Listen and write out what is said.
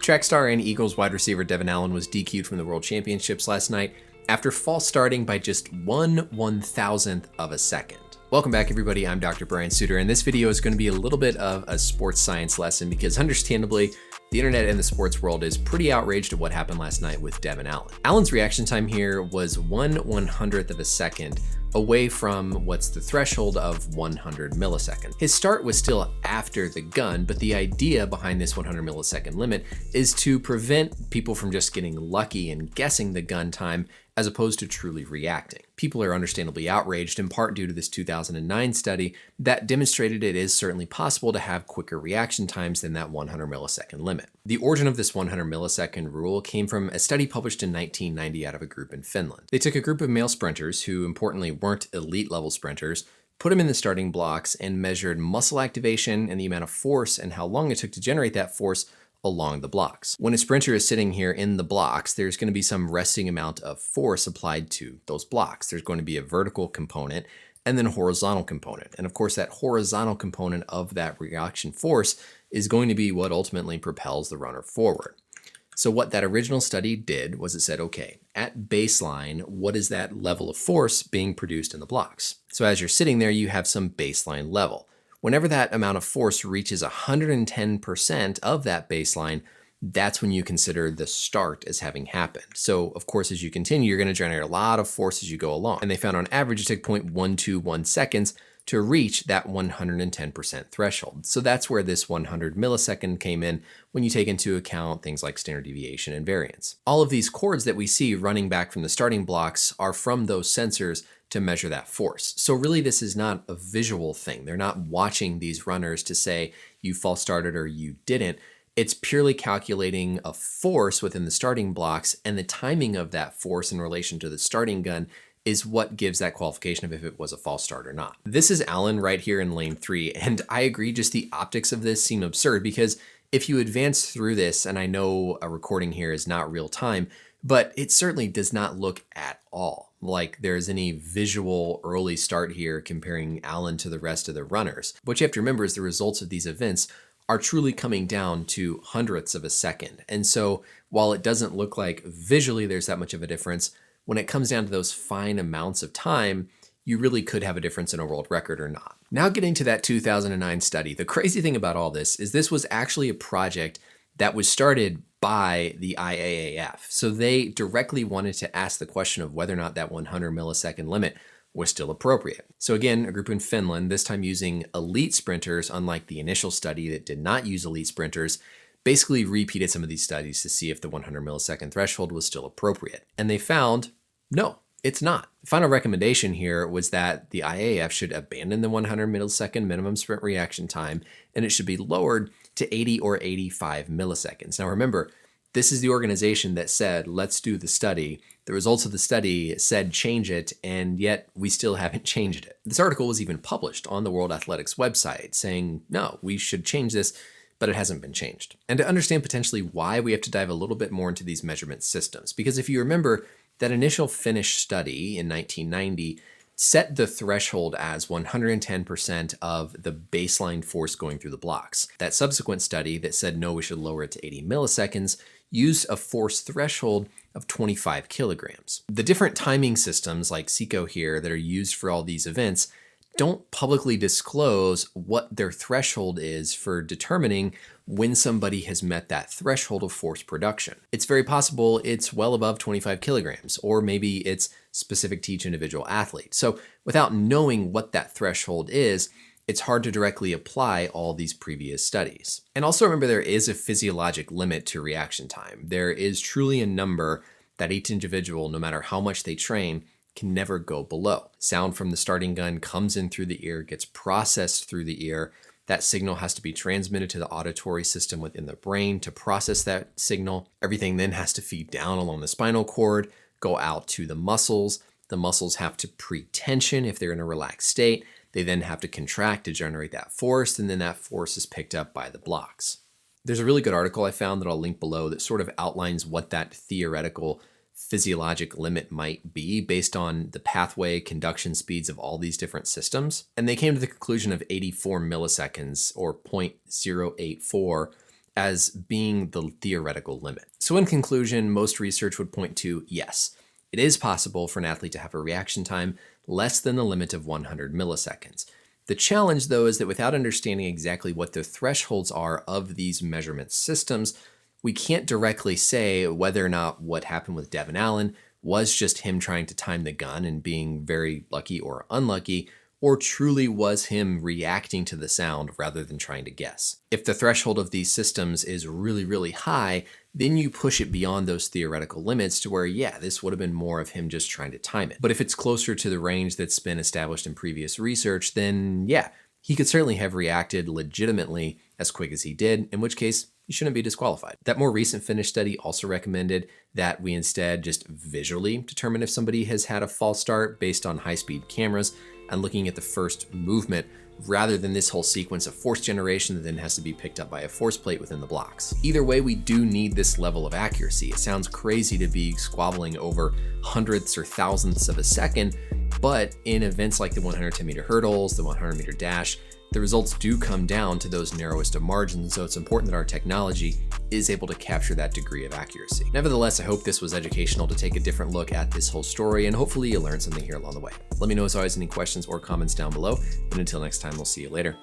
Track star and Eagles wide receiver Devon Allen was DQ'd from the World Championships last night after false starting by just 1/1000th of a second. Welcome back everybody, I'm Dr. Brian Sutterer, and this video is going to be a little bit of a sports science lesson because understandably, the internet and the sports world is pretty outraged at what happened last night with Devon Allen. Allen's reaction time here was 1/100th of a second away from what's the threshold of 100 milliseconds. His start was still after the gun, but the idea behind this 100 millisecond limit is to prevent people from just getting lucky and guessing the gun time as opposed to truly reacting. People are understandably outraged in part due to this 2009 study that demonstrated it is certainly possible to have quicker reaction times than that 100 millisecond limit. The origin of this 100 millisecond rule came from a study published in 1990 out of a group in Finland. They took a group of male sprinters who importantly weren't elite level sprinters, put them in the starting blocks and measured muscle activation and the amount of force and how long it took to generate that force along the blocks. When a sprinter is sitting here in the blocks, there's going to be some resting amount of force applied to those blocks. There's going to be a vertical component and then a horizontal component. And of course, that horizontal component of that reaction force is going to be what ultimately propels the runner forward. So what that original study did was it said, okay, at baseline, what is that level of force being produced in the blocks? So as you're sitting there, you have some baseline level. Whenever that amount of force reaches 110% of that baseline, that's when you consider the start as having happened. So of course, as you continue, you're going to generate a lot of force as you go along. And they found on average it took 0.121 seconds to reach that 110% threshold. So that's where this 100 millisecond came in when you take into account things like standard deviation and variance. All of these cords that we see running back from the starting blocks are from those sensors to measure that force. So really this is not a visual thing. They're not watching these runners to say you false started or you didn't. It's purely calculating a force within the starting blocks, and the timing of that force in relation to the starting gun is what gives that qualification of if it was a false start or not. This is Allen right here in lane 3, and I agree just the optics of this seem absurd because if you advance through this, and I know a recording here is not real time, but it certainly does not look at all like there's any visual early start here comparing Allen to the rest of the runners. What you have to remember is the results of these events are truly coming down to hundredths of a second. And so while it doesn't look like visually there's that much of a difference, when it comes down to those fine amounts of time, you really could have a difference in a world record or not. Now getting to that 2009 study, the crazy thing about all this is this was actually a project that was started by the IAAF. So they directly wanted to ask the question of whether or not that 100 millisecond limit was still appropriate. So again, a group in Finland, this time using elite sprinters, unlike the initial study that did not use elite sprinters, basically repeated some of these studies to see if the 100 millisecond threshold was still appropriate. And they found, no, it's not. The final recommendation here was that the IAAF should abandon the 100 millisecond minimum sprint reaction time, and it should be lowered to 80 or 85 milliseconds. Now remember, this is the organization that said, let's do the study. The results of the study said change it, and yet we still haven't changed it. This article was even published on the World Athletics website saying, no, we should change this, but it hasn't been changed. And to understand potentially why, we have to dive a little bit more into these measurement systems. Because if you remember, that initial Finnish study in 1990 set the threshold as 110% of the baseline force going through the blocks. That subsequent study that said, no, we should lower it to 80 milliseconds used a force threshold of 25 kilograms. The different timing systems like SECO here that are used for all these events don't publicly disclose what their threshold is for determining when somebody has met that threshold of force production. It's very possible it's well above 25 kilograms, or maybe it's specific to each individual athlete. So without knowing what that threshold is, it's hard to directly apply all these previous studies. And also remember, there is a physiologic limit to reaction time. There is truly a number that each individual, no matter how much they train, can never go below. Sound from the starting gun comes in through the ear, gets processed through the ear. That signal has to be transmitted to the auditory system within the brain to process that signal. Everything then has to feed down along the spinal cord, go out to the muscles. The muscles have to pre-tension if they're in a relaxed state. They then have to contract to generate that force, and then that force is picked up by the blocks. There's a really good article I found that I'll link below that sort of outlines what that theoretical physiologic limit might be based on the pathway conduction speeds of all these different systems. And they came to the conclusion of 84 milliseconds or 0.084 as being the theoretical limit. So in conclusion, most research would point to yes, it is possible for an athlete to have a reaction time less than the limit of 100 milliseconds. The challenge, though, is that without understanding exactly what the thresholds are of these measurement systems, we can't directly say whether or not what happened with Devon Allen was just him trying to time the gun and being very lucky or unlucky, or truly was him reacting to the sound rather than trying to guess. If the threshold of these systems is really, really high, then you push it beyond those theoretical limits to where, yeah, this would have been more of him just trying to time it. But if it's closer to the range that's been established in previous research, then yeah, he could certainly have reacted legitimately as quick as he did, in which case he shouldn't be disqualified. That more recent Finnish study also recommended that we instead just visually determine if somebody has had a false start based on high-speed cameras and looking at the first movement rather than this whole sequence of force generation that then has to be picked up by a force plate within the blocks. Either way, we do need this level of accuracy. It sounds crazy to be squabbling over hundredths or thousandths of a second, but in events like the 110 meter hurdles, the 100 meter dash, the results do come down to those narrowest of margins, so it's important that our technology is able to capture that degree of accuracy. Nevertheless, I hope this was educational to take a different look at this whole story, and hopefully you learned something here along the way. Let me know as always any questions or comments down below, and until next time, we'll see you later.